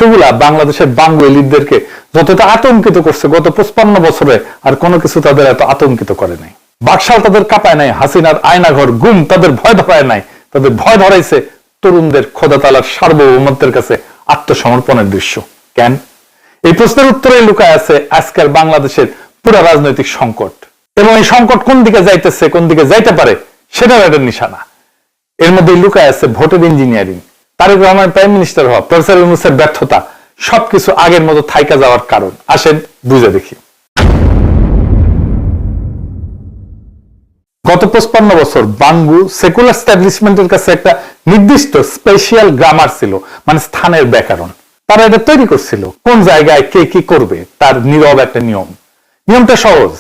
দৃশ্যগুলা বাংলাদেশের বাঙ্গু এলিটদেরকে যতটা আতঙ্কিত করছে গত 55 বছরে, আর কোনো কিছু তাদের এত আতঙ্কিত করে নাই। বাকশাল তাদের কাঁপায় নাই, হাসিনার আয়নাঘর গুম তাদের ভয় ধরায় নাই, তাদের ভয় ধরাইছে তরুণদের খোদা তাআলার সার্বভৌমত্বের কাছে আত্মসমর্পণের দৃশ্য। কেন? এই প্রশ্নের উত্তরে লুকায় আছে আজকের বাংলাদেশের পুরো রাজনৈতিক সংকট, এবং এই সংকট কোন দিকে যাইতেছে, কোন দিকে যাইতে পারে সেটার একটা নিশানা। এর মধ্যে লুকায় আছে ভোটের engineering, Tarek Rahman prime minister হওয়া, প্রফেসর ইউনূসের ব্যর্থতা, সবকিছু আগের মতো থাইকা যাওয়ার কারণ। আসেন বুঝে দেখি। গত 55 বছর বাঙ্গু সেকুলার এস্টাবলিশমেন্টের কাছে একটা নির্দিষ্ট স্পেশাল গ্রামার ছিল, মানে স্থানের ব্যাকরণ। তারা এটা তৈরি করছিল কোন জায়গায় কে কি করবে, তার নীরব একটা নিয়ম। নিয়মটা সহজ,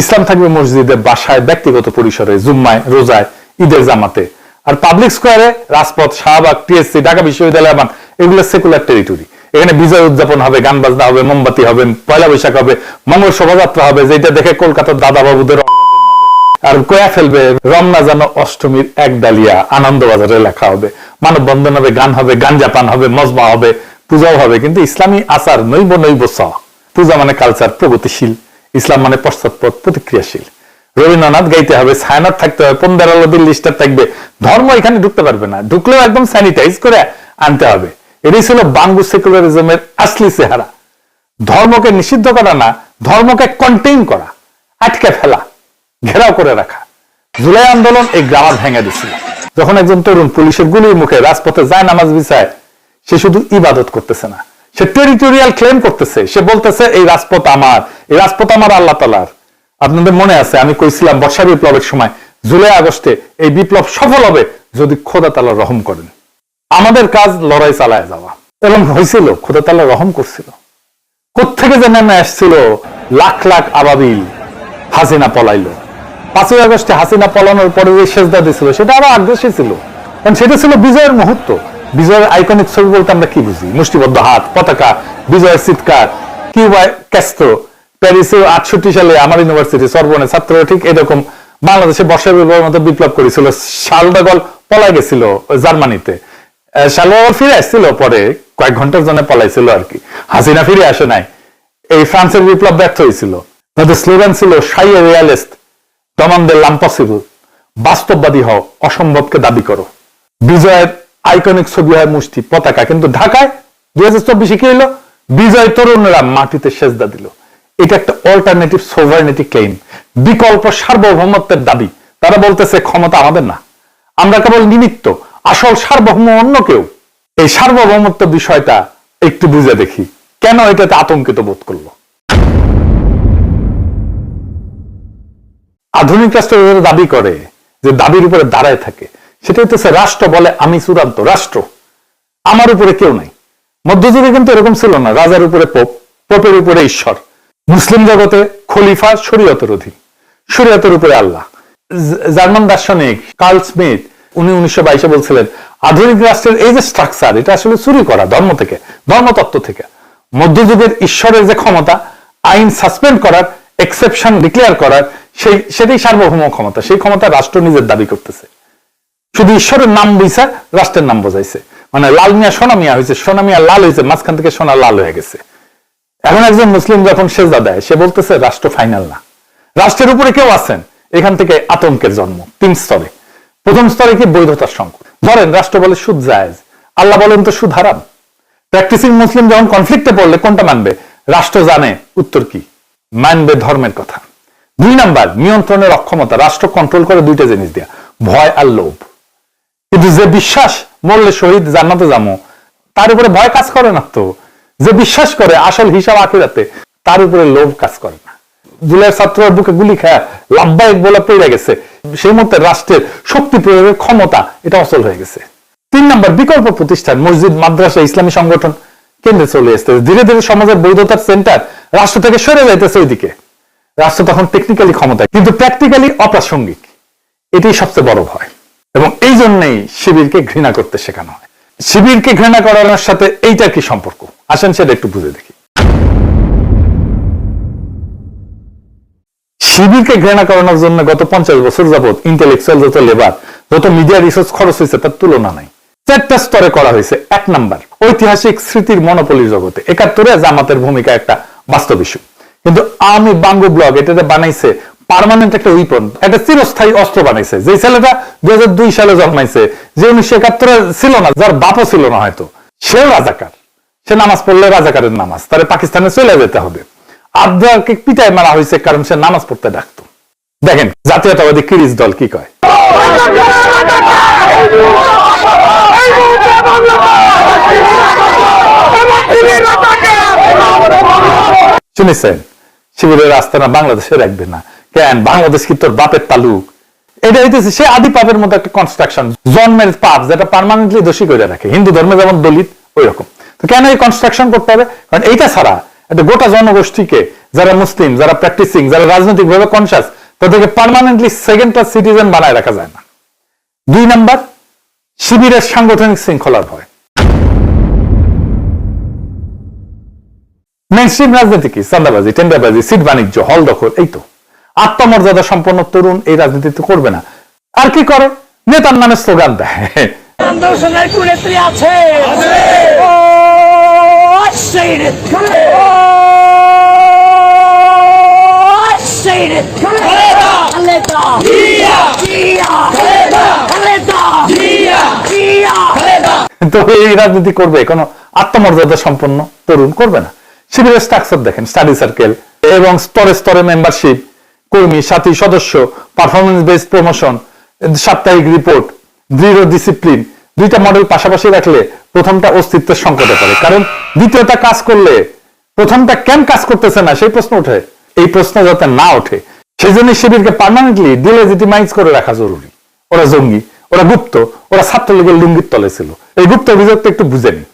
ইসলাম থাকবে মসজিদে, বাসায়, ব্যক্তিগত পরিসরে, জুম্মায়, রোজায়, ঈদের জামাতে, আর পাবলিক স্কোয়ারে, রাজপথ, শাহবাগ, টিএসসি, ঢাকা বিশ্ববিদ্যালয়, এগুলো সেকুলার টেরিটরি। এখানে বিজয় উদযাপন হবে, গান বাজনা হবে, মোমবাতি হবে, পয়লা বৈশাখ হবে, মঙ্গল শোভাযাত্রা হবে, যেটা দেখে কলকাতার দাদা বাবুদের আর কয়া ফেলবে রমনা যেন অষ্টমীর এক ডালিয়া, আনন্দবাজারে লেখা হবে, মানববন্ধন হবে, গান হবে, গাঞ্জাপান হবে, মজমা হবে, পূজাও হবে। কিন্তু ইসলামী আচার নৈব নৈব স। পূজা মানে কালচার, প্রগতিশীল। ইসলাম মানে পশ্চাৎপদ, প্রতিক্রিয়াশীল। রবীন্দ্রনাথ গাইতে হবে, ছায়ানট থাকতে হবে, পন্দারালদের লিস্টার থাকবে। ধর্ম এখানে ঢুকতে পারবে না, ঢুকলেও একদম স্যানিটাইজ করে আনতে হবে। এটাই ছিল বাঙ্গু সেকুলারিজমের আসলি চেহারা। ধর্মকে নিষিদ্ধ করা না, ধর্মকে কন্টেইন করা, আটকে ফেলা, ঘেরাও করে রাখা। জুলাই আন্দোলন এই গ্রামার ভেঙে দিছিল। যখন একজন তরুণ পুলিশের গুলির মুখে রাজপথে যায় নামাজ বিছায়, সে শুধু ইবাদত করতেছে না, সে টেরিটোরিয়াল ক্লেম করতেছে। সে বলতেছে এই রাজপথ আমার, এই রাজপথ আমার আল্লাহ তাআলার। আপনাদের মনে আছে আমি কইছিলাম বর্ষা বিপ্লবের সময়, জুলাই আগস্টে এই বিপ্লব সফল হবে যদি খোদা তাআলা রহম করেন। আমাদের কাজ লড়াই চালায় যাওয়া, এবং হয়েছিল, খোদা তাআলা রহম করছিল। কোত্থেকে যে নেমে আসছিল লাখ লাখ আবাবিল। হাসিনা পলাইলো। 5ই আগস্টে হাসিনা পলানোর পরে যে সেজদা দিছিল সেটা আরো আগ্রাসী ছিল, কারণ সেটা ছিল বিজয়ের মুহূর্ত। বিজয়ের আইকনিক ছবি বলতে আমরা কি বুঝি? মুষ্টিবদ্ধ হাত, পতাকা, বিজয়ের চিৎকার। কিউবায় ক্যাস্ট্রো, প্যারিসে 68 সালে আমার ইউনিভার্সিটি সরবনে ছাত্ররা ঠিক এরকম বাংলাদেশে বর্ষা বিপ্লবের মতো বিপ্লব করেছিল। শার্ল দ্য গল পলাই গেছিল জার্মানিতে, শার্ল ফিরে আসছিল পরে, কয়েক ঘন্টার জন্য পলাইছিল আর কি। হাসিনা ফিরে আসে নাই। এই ফ্রান্সের বিপ্লব ব্যর্থ হয়েছিল। তাদের স্লোগান ছিল শাইয়ে রিয়ালিস্ট, দমানদের লাম্পসিবল, বাস্তববাদী হও, অসম্ভবকে দাবি করো। বিজয়ের আইকনিক ছবি হয় মুষ্টি, পতাকা। কিন্তু ঢাকায় 2024 কি হলো? বিজয় তরুণরা মাটিতে সেজদা দিল। এটা একটা অল্টারনেটিভ সোভারেনিটি ক্লেম, বিকল্প সার্বভৌমত্বের দাবি। তারা বলতেছে ক্ষমতা আমাদের না, আমরা কেবল নিমিত্ত, আসল সার্বভৌম অন্য কেউ। এই সার্বভৌমত্ব বিষয়টা একটু বুঝে দেখি, কেন এটাতে আতঙ্কিত বোধ করলো। আধুনিক রাষ্ট্র দাবি করে, যে দাবির উপরে দাঁড়ায় থাকে, সেটা হচ্ছে রাষ্ট্র বলে আমি চূড়ান্ত রাষ্ট্র, আমার উপরে কেউ নাই। মধ্যযুগে কিন্তু এরকম ছিল না, রাজার উপরে পোপ, পোপের উপরে ঈশ্বর। মুসলিম জগতে খলিফা শরীয়তের অধীন, শরীয়তের উপরে আল্লাহ। জার্মান দার্শনিক কার্ল স্মিথ উনি 1922 বলছিলেন আধুনিক রাষ্ট্রের এই যে স্ট্রাকচার, এটা আসলে চুরি করা ধর্ম থেকে, ধর্মতত্ত্ব থেকে। মধ্যযুগের ঈশ্বরের যে ক্ষমতা, আইন সাসপেন্ড করার, এক্সেপশন ডিক্লেয়ার করার, সেটাই সার্বভৌম ক্ষমতা। সেই ক্ষমতা রাষ্ট্র নিজের দাবি করতেছে। শুধু ঈশ্বরের নাম বুঝা রাষ্ট্রের নাম বোঝাইছে। মানে লাল মিয়া সোনা মিয়া হয়েছে, সোনা মিয়া লাল হয়েছে, মাঝখান থেকে সোনা লাল হয়ে গেছে। এখন একজন মুসলিম যখন সেজদা দেয়, সে বলতেছে রাষ্ট্র ফাইনাল না, রাষ্ট্রের উপরে কেউ আছেন। এখান থেকে আতঙ্কের জন্ম 3 স্তরে। প্রথম স্তরে কি? বৈধতার সংকট। ধরেন রাষ্ট্র বলে সুদ জায়েজ, আল্লাহ বলেন তো সুদ হারাম। প্র্যাকটিসিং মুসলিম যখন কনফ্লিক্টে পড়লে কোনটা মানবে? রাষ্ট্র জানে উত্তর কি, মানবে ধর্মের কথা। 2 নাম্বার, নিয়ন্ত্রণের অক্ষমতা। রাষ্ট্র কন্ট্রোল করে 2টা জিনিস দিয়া, ভয় আর লোভ। কিন্তু যে বিশ্বাস মরলে শহীদ জান্নাতে যাবো, তার উপরে ভয় কাজ করে না তো। যে বিশ্বাস করে আসল হিসাব আখিরাতে, তার উপরে লোভ কাজ করে না। জুলাই ছাত্রের বুকে গুলি খায় লাভবাহিক বলে পড়ে গেছে, সেই মুহূর্তে রাষ্ট্রের শক্তি প্রয়োগের ক্ষমতা এটা অচল হয়ে গেছে। 3 নাম্বার, বিকল্প প্রতিষ্ঠান, মসজিদ, মাদ্রাসা, ইসলামী সংগঠন কেন্দ্রে চলে আসতেছে। ধীরে ধীরে সমাজের বৈধতার সেন্টার রাষ্ট্র থেকে সরে যাইতেছে ওইদিকে। রাষ্ট্র তখন টেকনিক্যালি ক্ষমতায়, কিন্তু প্র্যাকটিক্যালি অপ্রাসঙ্গিক। এটাই সবচেয়ে বড় ভয়, এবং এই জন্যই শিবিরকে ঘৃণা করতে শেখানো হয়। শিবিরকে ঘৃণা করানোর সাথে এইটার কি সম্পর্ক? আসেন সেটা একটু বুঝে দেখি। শিবিরকে ঘৃণা করানোর জন্য গত 50 বছর যাবত ইন্টেলেকচুয়াল যত লেবার, যত মিডিয়া রিসোর্স খরচ হয়েছে তার তুলনা নাই। 4টা স্তরে করা হয়েছে। 1 নাম্বার, ঐতিহাসিক স্মৃতির মনোপলি জগতে 71-এ জামাতের ভূমিকা একটা বাস্তব ইস্যু। কিন্তু আওয়ামী বাঙ্গু ব্লগ এটাতে বানাইছে পার্মানেন্ট একটা উইপন, একটা চিরস্থায়ী অস্ত্র বানাইছে। যে ছেলেটা 2002 সালে জন্মাইছে, যে 1971-এ ছিল না, যার বাপও ছিল না হয়তো, সেও রাজাকার। সে নামাজ পড়লে রাজাকারের নামাজ, তারে পাকিস্তানে চলে যেতে হবে। আবদারকে পিটায় মারা হয়েছে কারণ সে নামাজ পড়তে ডাকতো। দেখেন জাতীয়তাবাদী কিরিচ দল কি কয়। শুনেছেন শিবিরের আস্তানা বাংলাদেশে রাখবে না কেন? বাংলাদেশ কি তোর বাপের তালুক? এটা হইতেছে সে আদি পাপের মতো একটা কনস্ট্রাকশন, জন্মের পাপ যেটা পার্মানেন্টলি দোষী করে রাখে। হিন্দু ধর্মে যেমন দলিত ওই রকম। তো কেন এই কনস্ট্রাকশন করতে হবে? কারণ এইটা ছাড়া একটা গোটা জনগোষ্ঠীকে, যারা মুসলিম, যারা প্র্যাকটিসিং, যারা রাজনৈতিক ভাবে কনসাস, তাদেরকে পার্মানেন্টলি সেকেন্ড ক্লাস সিটিজেন বানায় রাখা যায় না। 2 নাম্বার, শিবিরের সাংগঠনিক শৃঙ্খলার ভয়। মেইনস্ট্রিম রাজনীতি কি? চাঁদাবাজি, টেন্ডারবাজি, সিট বাণিজ্য, হল দখল, এই তো। আত্মমর্যাদা সম্পন্ন তরুণ এই রাজনীতি তো করবে না। আর কি করে? নেতার নামে স্লোগান দেয়। তো এই রাজনীতি করবে কোনো আত্মমর্যাদা সম্পন্ন তরুণ করবে না। শিবিরের স্ট্রাকচার দেখেন, স্টাডি সার্কেল এবং স্তরে স্তরে মেম্বারশিপ, কর্মী, সাথী, সদস্য, পারফরমেন্স বেসড প্রমোশন, সাপ্তাহিক রিপোর্ট, দৃঢ় ডিসিপ্লিন। 2টা মডেল পাশাপাশি রাখলে প্রথমটা অস্তিত্বের সংকটে পড়ে, কারণ দ্বিতীয়টা কাজ করলে প্রথমটা কেন কাজ করতেছে না সেই প্রশ্ন ওঠে। এই প্রশ্ন যাতে না ওঠে সেই জন্য শিবিরকে পার্মানেন্টলি ডিলেজিটিমাইজ করে রাখা জরুরি। ওরা জঙ্গি, ওরা গুপ্ত, ওরা ছাত্রলীগের লুঙ্গির তলে ছিল। এই গুপ্ত অভিযোগটা একটু বুঝে নি।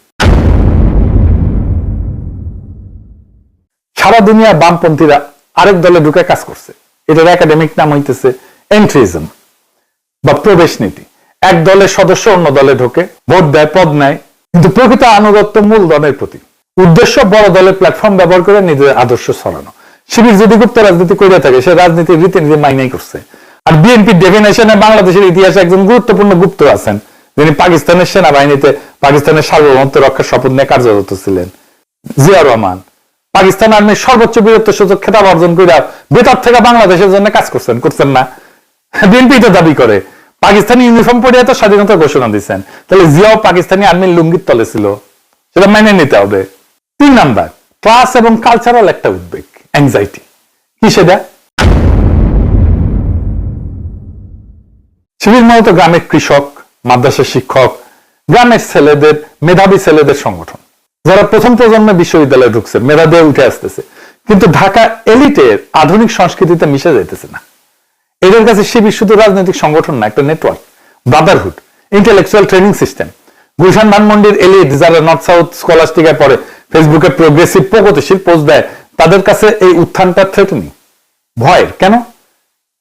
সারা দুনিয়া বামপন্থীরা আরেক দলে ঢুকে কাজ করছে। এটার একাডেমিক নাম হইতেছে এন্ট্রিজম বা প্রবেশ নীতি। এক দলের সদস্য অন্য দলে ঢোকে, ভোট দেয়, পদ নেয়, কিন্তু প্রকৃত আনুগত্য মূল দলের প্রতি। উদ্দেশ্য বড় দলের প্ল্যাটফর্ম ব্যবহার করে নিজের আদর্শ ছড়ানো। শিবির যদি গুপ্ত রাজনীতি করে থাকে, সে রাজনীতির রীতিনীতি মাইনাই করছে। আর বিএনপির ডেফিনেশনে বাংলাদেশের ইতিহাসে একজন গুরুত্বপূর্ণ গুপ্ত আছেন, যিনি পাকিস্তানের সেনাবাহিনীতে পাকিস্তানের সার্বভৌমত্ব রক্ষার শপথ নিয়ে কার্যরত ছিলেন, জিয়া রহমান। পাকিস্তান আর্মির সর্বোচ্চ বীরত্ব সূচক খেতাব অর্জন করে ভেতর থেকে বাংলাদেশের জন্য কাজ করছেন না? বিএনপি তো দাবি করে পাকিস্তানি ইউনিফর্ম পরে তো স্বাধীনতা ঘোষণা দিচ্ছেন, তাহলে জিয়াও পাকিস্তানি আর্মির লুঙ্গির তলে ছিল, সেটা মেনে নিতে হবে। 3 নাম্বার, ক্লাস এবং কালচারাল একটা উদ্বেগ, অ্যাংজাইটি। কি সেটা? শিবির মূলত গ্রামের কৃষক, মাদ্রাসার শিক্ষক, গ্রামের ছেলেদের, মেধাবী ছেলেদের সংগঠন, যারা প্রথম প্রজন্মে বিশ্ববিদ্যালয়ে ঢুকছে, মেধা দিয়ে উঠে আসতেছে, কিন্তু ঢাকা এলিটের আধুনিক সংস্কৃতিতে মিশে যাইতেছে না। এদের কাছে শিবির শুধু রাজনৈতিক সংগঠন না, একটা network, Brotherhood, intellectual training system. Gulshan ধানমন্ডির এলিট যারা নর্থ সাউথ স্কলাস্টিকায় পড়ে, ফেসবুকে প্রোগ্রেসিভ প্রগতিশীল পোস্ট দেয়, তাদের কাছে এই উত্থানটা থ্রেটেনিং, ভয়ের। কেন?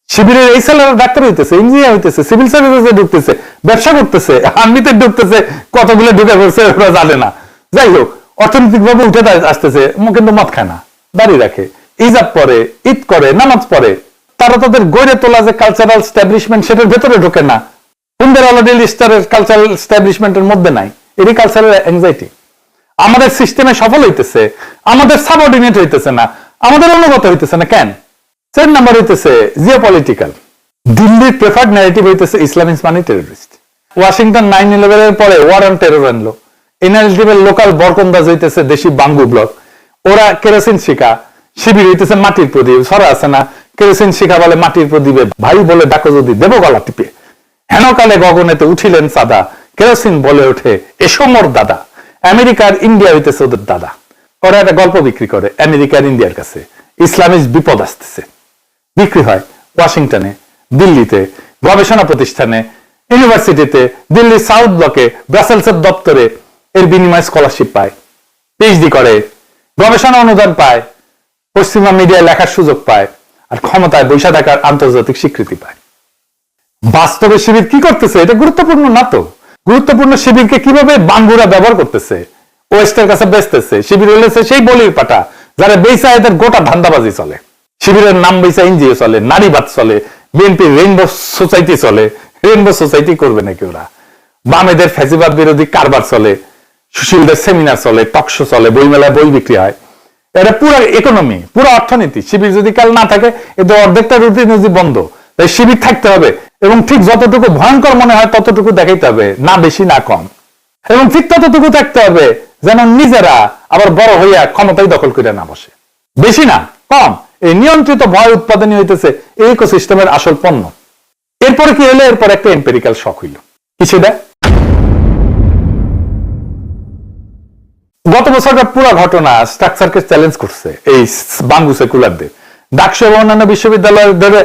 শিবিরের এই ছেলেরা ডাক্তার হইতেছে, ইঞ্জিনিয়ার হইতেছে, সিভিল সার্ভিসে ঢুকতেছে, ব্যবসা করতেছে, আর্মিতে ঢুকতেছে, কতগুলো ঢুকে পড়ছে ওরা জানে না। যাই হোক, অর্থনৈতিক ভাবে উঠে আসতেছে, কিন্তু মদ খায় না, দাঁড়িয়ে রাখে, ইজাব পরে, ঈদ করে, নামাজ পড়ে। তারা তাদের গড়ে তোলা যে কালচারাল স্ট্যাবলিশমেন্ট, সেটার ভেতরে ঢোকে না। হুন্ডার অলরেডি লিস্টারের কালচারাল স্ট্যাবলিশমেন্টের মধ্যে নাই। এটি কালচারাল অ্যাংজাইটি। আমাদের সিস্টেমে সফল হইতেছে, আমাদের সাবঅর্ডিনেট হইতেছে না, আমাদের অনুগত হইতেছে না। কেন? 4 নাম্বার হইতেছে জিওপলিটিক্যাল। দিল্লির প্রেফার্ড ন্যারেটিভ হইতেছে ইসলামিস্ট মানে টেররিস্ট। ওয়াশিংটন 9/11 এর পরে ওয়ার অন টেরর আনলো। এই ন্যারেটিভের লোকাল বরকন্দাজ হইতেছে দেশি বাঙ্গু ব্লক। ওরা কেরোসিন শিখা, শিবির হইতেছে মাটির প্রদীপ। ছড়া আছে না, কেরোসিন শিখা বলে মাটির প্রদীপে ভাই বলে ডাকো যদি দেব গলা টিপে। হেনকালে গগনেতে উঠিলেন সাদা, কেরোসিন বলে ওঠে এসো মোর দাদা। আমেরিকার ইন্ডিয়া হইতেছে ওদের দাদা। ওরা একটা গল্প বিক্রি করে আমেরিকার ইন্ডিয়ার কাছে, ইসলামিস্ট বিপদ আসতেছে। বিক্রি হয় ওয়াশিংটনে, দিল্লিতে, গবেষণা প্রতিষ্ঠানে, ইউনিভার্সিটিতে, দিল্লির সাউথ ব্লকে, ব্রাসেলসের দপ্তরে। এর বিনিময়ে স্কলারশিপ পায়, পিএইচডি করে, গবেষণা অনুদান পায়, পশ্চিমা মিডিয়ায় লেখার সুযোগ পায়, আর ক্ষমতায় বৈশা থাকার আন্তর্জাতিক স্বীকৃতি পায়। বাস্তবে শিবির কি করতেছে এটা গুরুত্বপূর্ণ না তো। গুরুত্বপূর্ণ শিবিরকে কিভাবে বাঙ্গুরা ব্যবহার করতেছে, ওয়েস্টের কাছে বেচতেছে। শিবির হলেছে সেই বলির পাটা যারা বেচা, এদের গোটা ধান্দাবাজি চলে। শিবিরের নাম বেচা এনজিও চলে, নারীবাদ চলে, বিএনপি রেইনবো সোসাইটি চলে। রেইনবো সোসাইটি করবে নাকি ওরা? বামেদের ফ্যাসিবাদ বিরোধী কারবার চলে, সুশীলদের সেমিনার চলে, টকশো চলে, বইমেলায় বই বিক্রি হয়। এটা পুরো ইকোনমি, পুরো অর্থনীতি। শিবির যদি কাল না থাকে, এদের অর্ধেকটা রুটি বন্ধ। তাই শিবির থাকতে হবে এবং ঠিক যতটুকু ভয়ঙ্কর মনে হয় ততটুকু দেখাইতে হবে, না বেশি না কম। এবং ঠিক ততটুকু থাকতে হবে যেন নিজেরা আবার বড় হইয়া ক্ষমতাই দখল করে না বসে। বেশি না কম, এই নিয়ন্ত্রিত ভয় উৎপাদনই হইতেছে এই ইকোসিস্টেমের আসল পণ্য। এরপরে কি হলো? এরপর একটা এম্পেরিক্যাল শক হইল। কিছু দেয় গত বছরটা পুরো ঘটনা স্ট্রাকচারকে চ্যালেঞ্জ করছে এই বাঙ্গু সেকুলারদের। ডাকসু এবং অন্যান্য বিশ্ববিদ্যালয়ের ধরে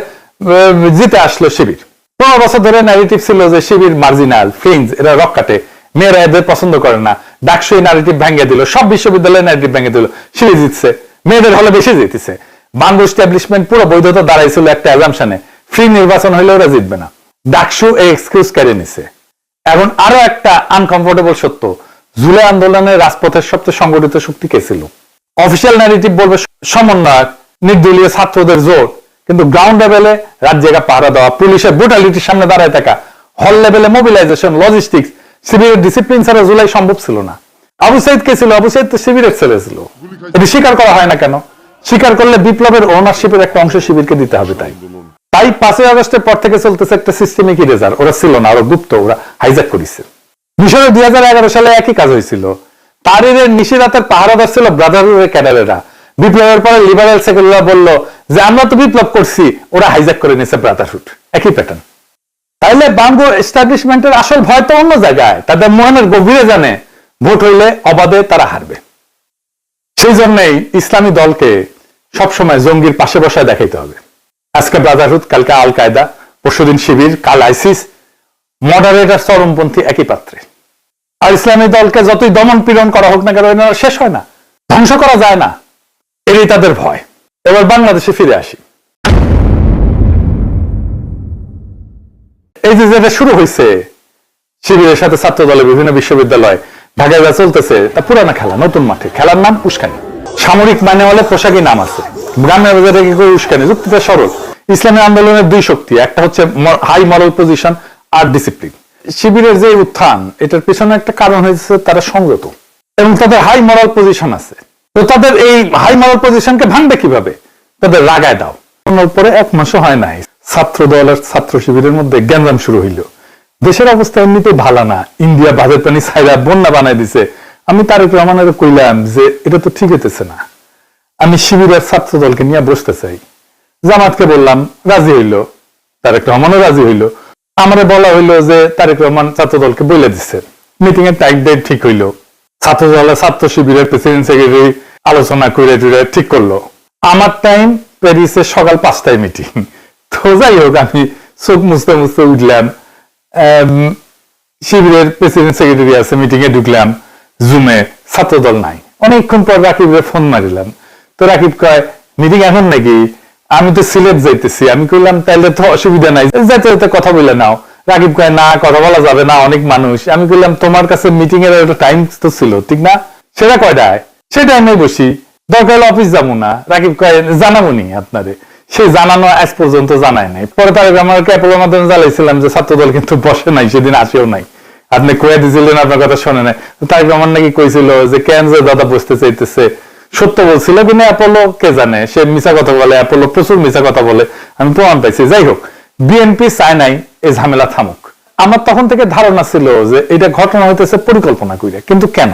জিতে আসলো শিবির। 15 বছর ধরে ন্যারেটিভ ছিল যে শিবির মার্জিনাল, ফ্রিঞ্জ, এরা রক কাটে, মেয়েরা এদের পছন্দ করে না। ডাকসু এই ন্যারেটিভ ভেঙে দিল, সব বিশ্ববিদ্যালয়ের ন্যারেটিভ ভেঙে দিল, শিবির জিতছে, মেয়েদের হলে বেশি জিতেছে। বাঙ্গু এস্টাবলিশমেন্ট পুরো বৈধতা দাঁড়াইছিল একটা অ্যাজাম্পশনে, ফ্রি নির্বাচন হলে ওরা জিতবে না। ডাকসু এই এক্সকিউজ কেড়ে নিছে। এখন আরো একটা আনকমফোর্টেবল সত্য, জুলাই আন্দোলনের রাজপথের সবচেয়ে সংগঠিত শক্তি কে ছিল? অফিসিয়াল ন্যারেটিভ বলবে সমন্বয়, নির্দলীয় ছাত্রদের জোট, কিন্তু গ্রাউন্ড লেভেলে রাত জায়গা পাহারা দেওয়া, পুলিশের ব্রুটালিটির সামনে দাঁড়ায় থাকা, হল লেভেলে মোবিলাইজেশন, লজিস্টিক্স, শিবিরের ডিসিপ্লিন ছাড়া জুলাই সম্ভব ছিল না। আবু সাইদ কে ছিল? আবু সাইদ তো শিবিরের ছেলে ছিল। এটি স্বীকার করা হয় না কেন? স্বীকার করলে বিপ্লবের ওনারশিপের একটা অংশ শিবিরকে দিতে হবে। তাই 5ই আগস্টের পর থেকে চলতেছে একটা সিস্টেমিক ইরেজার। ওরা ছিল না, ওরা গুপ্ত, ওরা হাইজ্যাক করেছে। মিশরে 2011 সালে একই কাজ হয়েছিল। তারিরের নিশিরাতের পাহারাদার ছিল ব্রাদারহুডের ক্যাডারেরা। বিপ্লবের পরে লিবারেল সেকুলাররা বলল যে আমরা তো বিপ্লব করছি, ওরা হাইজ্যাক করে নিয়েছে ব্রাদারহুড। একই প্যাটার্ন। তাইলে বাঙ্গু এস্টাবলিশমেন্টের আসল ভয় তো অন্য জায়গায়। তাদের মনের গভীরে জানে ভোট হইলে অবাধে তারা হারবে। সেই জন্যই ইসলামী দলকে সবসময় জঙ্গির পাশে বসায় দেখাইতে হবে। আজকে ব্রাদারহুড, কালকে আল কায়দা, পরশুদিন শিবির, কাল আইসিস, মডারেটার চরমপন্থী একই পাত্রে। আর ইসলামী দলকে যতই দমন পীড়ন করা হোক না কেন, শেষ হয় না, ধ্বংস করা যায় না। এরই তাদের ভয়। এবার বাংলাদেশে ফিরে আসি। এই যে যেটা শুরু হয়েছে শিবিরের সাথে ছাত্র দলের বিভিন্ন বিশ্ববিদ্যালয়, ঢাকায় যা চলতেছে তা পুরানা খেলা, নতুন মাঠে। খেলার নাম উস্কানি। সামরিক মানে হলে পোশাকি নাম আছে, গ্রামের বাজারে কি করে উস্কানি? যুক্তিটা সরল। ইসলামী আন্দোলনের দুই শক্তি, একটা হচ্ছে হাই মরাল পজিশন আর ডিসিপ্লিন। শিবিরের যে উত্থান, এটার পিছনে একটা কারণ হয়েছে তারা সংযত এবং তাদের হাই মরাল পজিশন আছে। তো তাদের এই হাই মরাল পজিশনকে ভাঙবে কিভাবে? তাদের রাগায় দাও। পরে 1 মাসও হয় নাই, ছাত্র দল আর ছাত্র শিবিরের মধ্যে গ্যাঞ্জাম শুরু হইল। দেশের অবস্থা এমনিতেই ভালো না, ইন্ডিয়া বাঁধের পানি ছাইরা বন্যা বানাই দিছে। আমি তারেক রহমানের কইলাম যে এটা তো ঠিক হইতেছে না, আমি শিবিরের ছাত্র দলকে নিয়ে বসতে চাই। জামাতকে বললাম, রাজি হইল, তারেক রহমানও রাজি হইল। আমারে বলা হইলো যে তারেক রহমান ছাত্র দলকে বলে দিচ্ছে। মিটিং এর টাইম ডেট ঠিক হইলো, ছাত্র দলের ছাত্র শিবিরের প্রেসিডেন্ট সেক্রেটারি আলোচনা করে ঠিক করলো। আমার টাইম প্যারিসে সকাল 5টায় মিটিং। তো যাই হোক, আমি চোখ মুছতে মুছতে উঠলাম, শিবিরের প্রেসিডেন্ট সেক্রেটারি আছে, মিটিং এ ঢুকলাম, জুমে ছাত্র দল নাই। অনেকক্ষণ পর রাকিবের ফোন মারিলাম। তো রাকিব কয়, মিটিং এখন নাকি? আমি তো সিলেট যাইতেছি। আমি কইলাম তাইলে তো অসুবিধা নাই, যাইতে যাইতে কথা বলে নাও। রাকিব কয়, না, কথা বলা যাবে না, অনেক মানুষ। আমি কইলাম তোমার কাছে মিটিং এর একটা টাইম তো ছিল, ঠিক না? সেটা কয়টায়? সেই টাইমে বসি, দরকার হলে অফিস যাবো না। রাকিব কয়, জানাবো নি আপনারে। সে জানানো আজ পর্যন্ত জানায় নাই। পরে তার আমার ক্যাপের মাধ্যমে জ্বালাইছিলাম যে ছাত্রদল কিন্তু বসে নাই, সেদিন আসেও নাই। আপনি কয়ে দিয়েছিলেন, আপনার কথা শোনে নাই। তারেক রহমান নাকি কইছিল যে কেন যে দাদা বসতে চাইতেছে, সত্য বলছিল কিনা অ্যাপোলো কে জানে। সে মিছা কথা বলে, অ্যাপোলো প্রচুর মিছা কথা বলে, আমি প্রমাণ পাইছি। যাই হোক, বিএনপি চায় নাই এই ঝামেলা থামুক। আমার তখন থেকে ধারণা ছিল যে এটা ঘটনা হইতেছে পরিকল্পনা করে, কিন্তু কেন?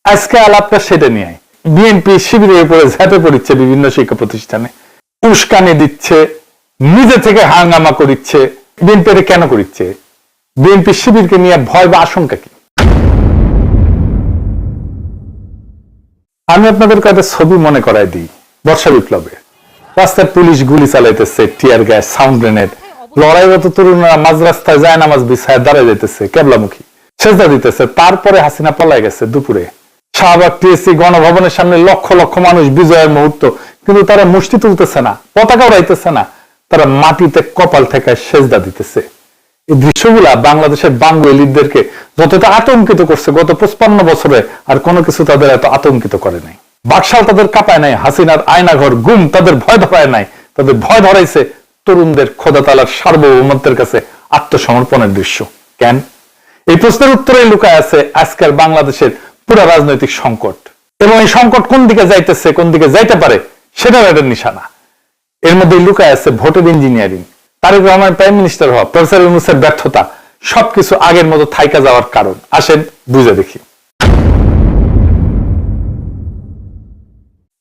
আজকে আলাপটা সেটা নিয়ে। বিএনপি শিবিরের উপরে ঝাঁপে পড়িচ্ছে বিভিন্ন শিক্ষা প্রতিষ্ঠানে, উস্কানি দিচ্ছে, নিজে থেকে হাঙ্গামা করিচ্ছে। বিএনপি এটা কেন করিচ্ছে? বিএনপি শিবিরকে নিয়ে ভয় বা আশঙ্কা কি? আমি আপনাদের কয়েকটা ছবি মনে করাই দিই। বর্ষা বিপ্লবে রাস্তায় পুলিশ গুলি চালাইতেছে, টিয়ার গ্যাস, সাউন্ড গ্রেনেড, লড়াইরত তরুণরা মাঝ রাস্তায় যায় নামাজ বিছায় দাঁড়ায় যেতেছে, কেবলামুখী সেজদা দিতেছে। তারপরে হাসিনা পলাই গেছে দুপুরে। শাহবাগ টিএসসি গণভবনের সামনে লক্ষ লক্ষ মানুষ, বিজয়ের মুহূর্ত, কিন্তু তারা মুষ্টি তুলতেছে না, পতাকা উড়াইতেছে না, তারা মাটিতে কপাল ঠেকায় সেজদা দিতেছে। এই দৃশ্যগুলা বাংলাদেশের বাঙ্গু এলিটদেরকে যতটা আতঙ্কিত করছে গত 55 বছরে, আর কোনো কিছু তাদের এত আতঙ্কিত করে নাই। বাকশাল তাদের কাঁপায় নাই, হাসিনার আয়নাঘর গুম তাদের ভয় ধরায় নাই। তাদের ভয় ধরাইছে তরুণদের খোদা তাআলার সার্বভৌমত্বের কাছে আত্মসমর্পণের দৃশ্য। কেন? এই প্রশ্নের উত্তরে লুকায় আছে আজকের বাংলাদেশের পুরো রাজনৈতিক সংকট, এবং এই সংকট কোন দিকে যাইতেছে, কোন দিকে যাইতে পারে সেটাও একটা নিশানা। এর মধ্যে লুকায় আছে ভোটের engineering, Tarek Rahman prime minister হওয়া, প্রফেসর ইউনূসের ব্যর্থতা, সবকিছু আগের মতো থাইকা যাওয়ার কারণ। আসেন বুঝে দেখি।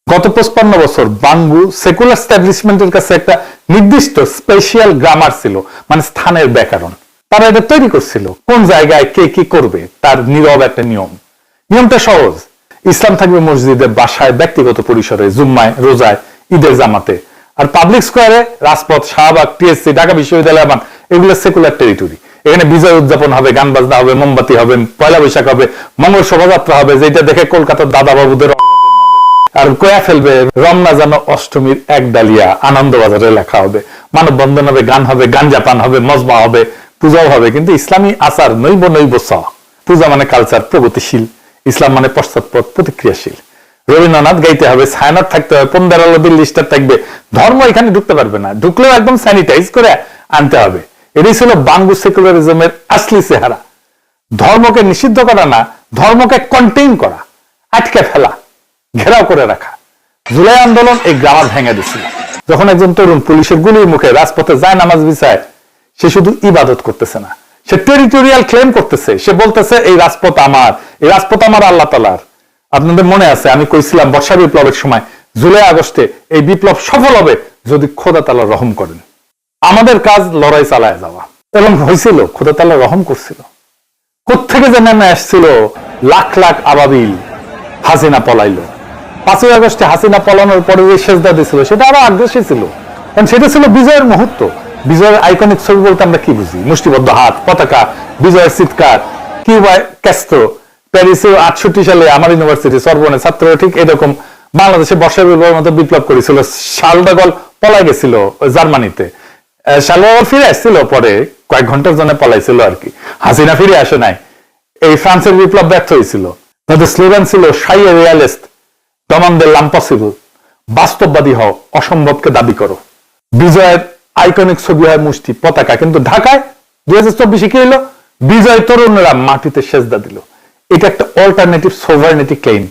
গত 55 বছর বাঙ্গু সেকুলার এস্টাবলিশমেন্টের কাছে একটা নির্দিষ্ট স্পেশাল গ্রামার ছিল, মানে স্থানের ব্যাকরণ। তারা এটা তৈরি করছিল কোন জায়গায় কে কি করবে তার নীরব একটা নিয়ম। নিয়মটা সহজ, ইসলাম থাকবে মসজিদে, বাসায়, ব্যক্তিগত পরিসরে, জুম্মায়, রোজায়, ঈদের জামাতে, আর পাবলিক স্কোয়ারে, রাজপথ, শাহবাগ, টিএসসি, ঢাকা বিশ্ববিদ্যালয়, এগুলো সেকুলার টেরিটরি। এখানে বিজয় উদযাপন হবে, গান বাজনা হবে, মোমবাতি হবে, পয়লা বৈশাখ হবে, মঙ্গল শোভাযাত্রা হবে, যেটা দেখে কলকাতার দাদা বাবুদের আর কয়া ফেলবে রমনা যেন অষ্টমীর এক ডালিয়া, আনন্দবাজারে লেখা হবে, মানববন্ধন হবে, গান হবে, গাঞ্জা পান হবে, মজমা হবে, পূজাও হবে। কিন্তু ইসলামী আচার নৈব পূজা মানে কালচার, প্রগতিশীল। ইসলাম মানে পশ্চাৎপদ, প্রতিক্রিয়াশীল। রবীন্দ্রনাথ গাইতে হবে, ছায়ানট থাকতে হবে, পন্দারালবির লিস্টার থাকবে। ধর্ম এখানে ঢুকতে পারবে না, ঢুকলেও একদম স্যানিটাইজ করে আনতে হবে। এটাই ছিল বাঙ্গু সেকুলারিজমের আসলি চেহারা। ধর্মকে নিষিদ্ধ করা না, ধর্মকে কন্টেইন করা, আটকে ফেলা, ঘেরাও করে রাখা। জুলাই আন্দোলন এই গ্রামার ভেঙে দিছিল। যখন একজন তরুণ পুলিশের গুলির মুখে রাজপথে যায় নামাজ বিছায়, সে শুধু ইবাদত করতেছে না, সে টেরিটোরিয়াল ক্লেম করতেছে। সে বলতেছে এই রাজপথ আমার, এই রাজপথ আমার আল্লাহ তাআলার। আপনাদের মনে আছে আমি কইছিলাম বর্ষা বিপ্লবের সময়, জুলাই আগস্টে এই বিপ্লব সফল হবে যদি খোদা তাআলা রহম করেন। আমাদের কাজ লড়াই চালায় যাওয়া, এবং হয়েছিল, খোদা তাআলা রহম করছিল। কোত্থেকে যে নেমে আসছিল লাখ লাখ আবাবিল, হাসিনা পলাইলো। 5ই আগস্টে হাসিনা পলানোর পরে যে সেজদা দিছিল সেটা আরো আগ্রাসী ছিল, কারণ সেটা ছিল বিজয়ের মুহূর্ত। বিজয়ের আইকনিক ছবি বলতে আমরা কি বুঝি? মুষ্টিবদ্ধ হাত, পতাকা, বিজয়ের চিৎকার। কিউবায় ক্যাস্ট্রো, প্যারিসে 68 সালে আমার ইউনিভার্সিটি সরবনে ছাত্ররা ঠিক এরকম বাংলাদেশে বর্ষা বিপ্লবের মতো বিপ্লব করেছিল। শার্ল দ্য গল পলাই গেছিল জার্মানিতে, শার্ল ফিরে আসছিল পরে, কয়েক ঘন্টার জন্য পলাইছিল আর কি। হাসিনা ফিরে আসে নাই। এই ফ্রান্সের বিপ্লব ব্যর্থ হয়েছিল। তাদের স্লোগান ছিল শাইয়ে রিয়ালিস্ট, দমানদের লাম্পসিবল, বাস্তববাদী হও, অসম্ভবকে দাবি করো। বিজয়ের আইকনিক ছবি হয় মুষ্টি, পতাকা। কিন্তু ঢাকায় 2024 কি হলো? বিজয় তরুণরা মাটিতে সেজদা দিল। এটা একটা অল্টারনেটিভ সোভারেনিটি ক্লেম,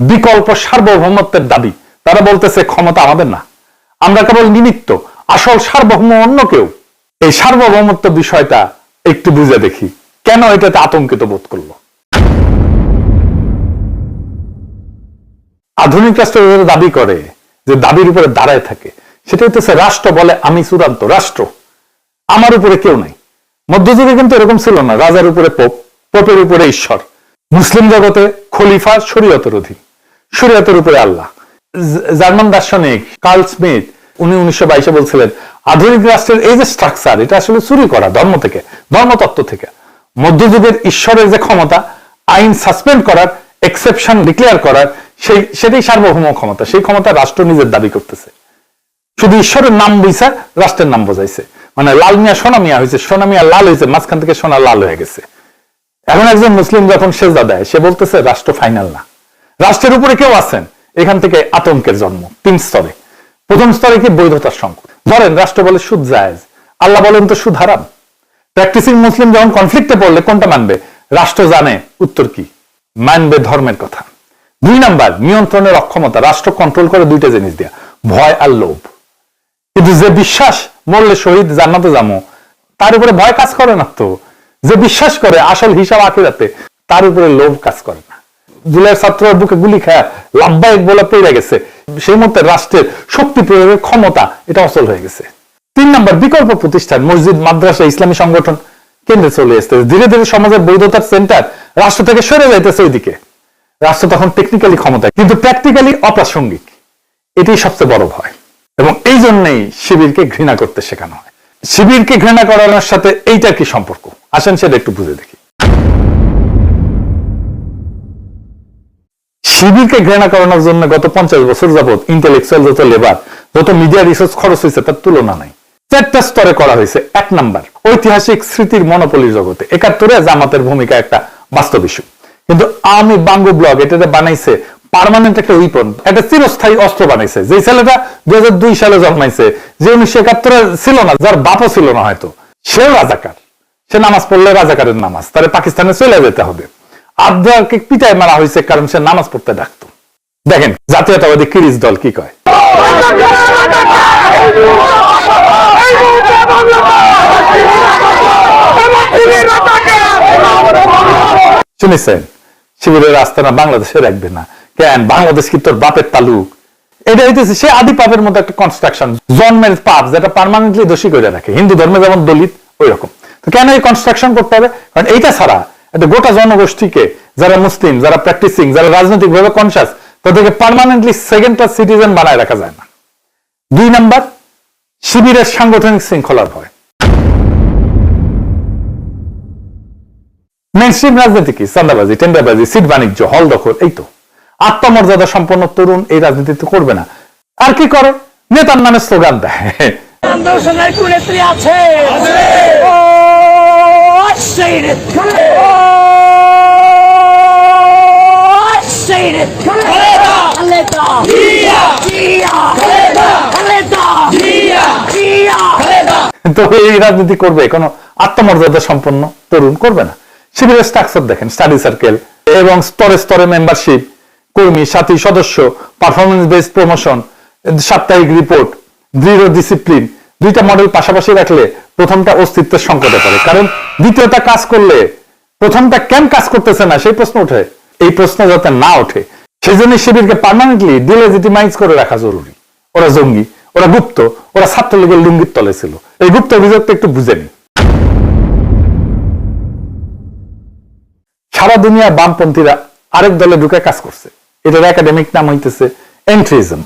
বিকল্প সার্বভৌমত্বের দাবি। তারা বলতেছে ক্ষমতা আমাদের না, আমরা কেবল নিমিত্ত, আসল সার্বভৌম অন্য কেউ। এই সার্বভৌমত্ব বিষয়টা একটু বুঝে দেখি, কেন এটাতে আতঙ্কিত বোধ করলো। আধুনিক রাষ্ট্র দাবি করে, যে দাবির উপরে দাঁড়ায় থাকে, সেটা হচ্ছে রাষ্ট্র বলে আমি চূড়ান্ত, রাষ্ট্র আমার উপরে কেউ নাই। মধ্যযুগে কিন্তু এরকম ছিল না, রাজার উপরে পোপ, পোপের উপরে ঈশ্বর। মুসলিম জগতে খলিফা শরীয়তের অধীন, শরীয়তের উপরে আল্লাহ। জার্মান দার্শনিক কার্ল স্মিথ উনি 1922 বলছিলেন আধুনিক রাষ্ট্রের এই যে স্ট্রাকচার, এটা আসলে চুরি করা ধর্ম থেকে, ধর্মতত্ত্ব থেকে। মধ্যযুগের ঈশ্বরের যে ক্ষমতা, আইন সাসপেন্ড করার, এক্সেপশন ডিক্লেয়ার করার, সেটাই সার্বভৌম ক্ষমতা। সেই ক্ষমতা রাষ্ট্র নিজের দাবি করতেছে। শুধু ঈশ্বরের নাম বুঝা রাষ্ট্রের নাম বোঝাইছে। মানে লাল মিয়া সোনা মিয়া হয়েছে, সোনা মিয়া লাল হয়েছে, মাঝখান থেকে সোনা লাল হয়ে গেছে। এখন একজন মুসলিম যখন সেজদা দেয়, সে বলতেছে রাষ্ট্র ফাইনাল না, রাষ্ট্রের উপরে কেউ আছেন। এখান থেকে আতঙ্কের জন্ম 3 স্তরে। প্রথম স্তরে কি? বৈধতার সংকট। ধরেন রাষ্ট্র বলে সুদ জায়েজ, আল্লাহ বলেন তো সুদ হারাম। প্র্যাকটিসিং মুসলিম যখন কনফ্লিক্টে পড়লে কোনটা মানবে? রাষ্ট্র জানে উত্তর কি, মানবে ধর্মের কথা। 2 নাম্বার, নিয়ন্ত্রণের অক্ষমতা। রাষ্ট্র কন্ট্রোল করে 2টা জিনিস দিয়া, ভয় আর লোভ। কিন্তু যে বিশ্বাস মরলে শহীদ জান্নাতে যাবো, তার উপরে ভয় কাজ করে না তো। যে বিশ্বাস করে আসল হিসাব আখিরাতে, তার উপরে লোভ কাজ করে না। জুলাইয়ের ছাত্রের বুকে গুলি খায় লাভবাহিক বলে পড়ে গেছে, সেই মুহূর্তে রাষ্ট্রের শক্তি প্রয়োগের ক্ষমতা এটা অচল হয়ে গেছে। 3 নাম্বার, বিকল্প প্রতিষ্ঠান, মসজিদ, মাদ্রাসা, ইসলামী সংগঠন কেন্দ্রে চলে আসছে। ধীরে ধীরে সমাজের বৈধতার সেন্টার রাষ্ট্র থেকে সরে যাইতেছে ওইদিকে। রাষ্ট্র তখন টেকনিক্যালি ক্ষমতায়, কিন্তু প্র্যাকটিক্যালি অপ্রাসঙ্গিক। এটাই সবচেয়ে বড় ভয়, এবং এই জন্যই শিবিরকে ঘৃণা করতে শেখানো হয়। শিবিরকে ঘৃণা করানোর সাথে এইটার কি সম্পর্ক? আসেন সেটা একটু বুঝে দেখি। শিবিরকে ঘৃণা করানোর জন্য গত 50 বছর যাবৎ ইন্টেলেকচুয়াল যত লেবার, যত মিডিয়া রিসার্চ খরচ হয়েছে তার তুলনা নাই। 4টা স্তরে করা হয়েছে। 1 নাম্বার, ঐতিহাসিক স্মৃতির মনোপলির জগতে 71-এ জামাতের ভূমিকা একটা বাস্তব ইস্যু। কিন্তু আমি বাঙ্গু ব্লগ এটাতে বানাইছে পার্মানেন্ট একটা উইপন, একটা চিরস্থায়ী অস্ত্র বানাইছে। যে ছেলেটা 2002 সালে জন্মাইছে, যে 1971-এ ছিল না, যার বাপও ছিল না হয়তো, সেও রাজাকার, সে নামাজ পড়লে রাজাকারের নামাজ, তাহলে পাকিস্তানে চলে যেতে হবে। আবদারকে পিটায় মারা হয়েছে কারণ সে নামাজ পড়তে ডাকতো। দেখেন জাতীয়তাবাদী কিরিচ দল কি কয়। শুনেছেন শিবিরের আস্তানা বাংলাদেশে রাখবে না কেন? বাংলাদেশ কি তোর বাপের তালুক? এটা হইতেছে সে আদি পাপের মতো একটা কনস্ট্রাকশন, জন্মের পাপ যেটা পার্মানেন্টলি দোষী করে রাখে। হিন্দু ধর্মে যেমন দলিত ওই রকম। তো কেন এই কনস্ট্রাকশন করতে হবে? কারণ এইটা ছাড়া একটা গোটা জনগোষ্ঠীকে, যারা মুসলিম, যারা প্র্যাকটিসিং, যারা রাজনৈতিক ভাবে কনসাস, তাদেরকে পার্মানেন্টলি সেকেন্ড ক্লাস সিটিজেন বানায় রাখা যায় না। 2 নাম্বার, শিবিরের সাংগঠনিক শৃঙ্খলার ভয়। মেইনস্ট্রিম রাজনীতি কি? চাঁদাবাজি, টেন্ডারবাজি, সিট বাণিজ্য, হল দখল। এই তো আত্মমর্যাদা সম্পন্ন তরুণ এই রাজনীতি তো করবে না। আর কি করে? নেতার নামে স্লোগান দেয়। তো এই রাজনীতি করবে কোন আত্মমর্যাদা সম্পন্ন তরুণ করবে না। শিবিরের স্ট্রাকচার দেখেন, স্টাডি সার্কেল এবং স্তরে স্তরে মেম্বারশিপ, কর্মী, সাথী, সদস্য, পারফরমেন্স বেসড প্রমোশন, সাপ্তাহিক রিপোর্ট, দৃঢ় ডিসিপ্লিন। 2টা মডেল পাশাপাশি রাখলে প্রথমটা অস্তিত্বের সংকটে পড়ে, কারণ দ্বিতীয়টা কাজ করলে প্রথমটা কেন কাজ করতেছে না সেই প্রশ্ন ওঠে। এই প্রশ্ন যাতে না ওঠে সেই জন্য শিবিরকে পার্মানেন্টলি ডিলেজিটিমাইজ করে রাখা জরুরি। ওরা জঙ্গি, ওরা গুপ্ত, ওরা ছাত্রলীগের লুঙ্গির তলে ছিল। এই গুপ্ত অভিযোগটা একটু বুঝে নি। সারা দুনিয়া বামপন্থীরা আরেক দলে ঢুকে কাজ করছে। এটার একাডেমিক নাম হইতেছে এন্ট্রিজম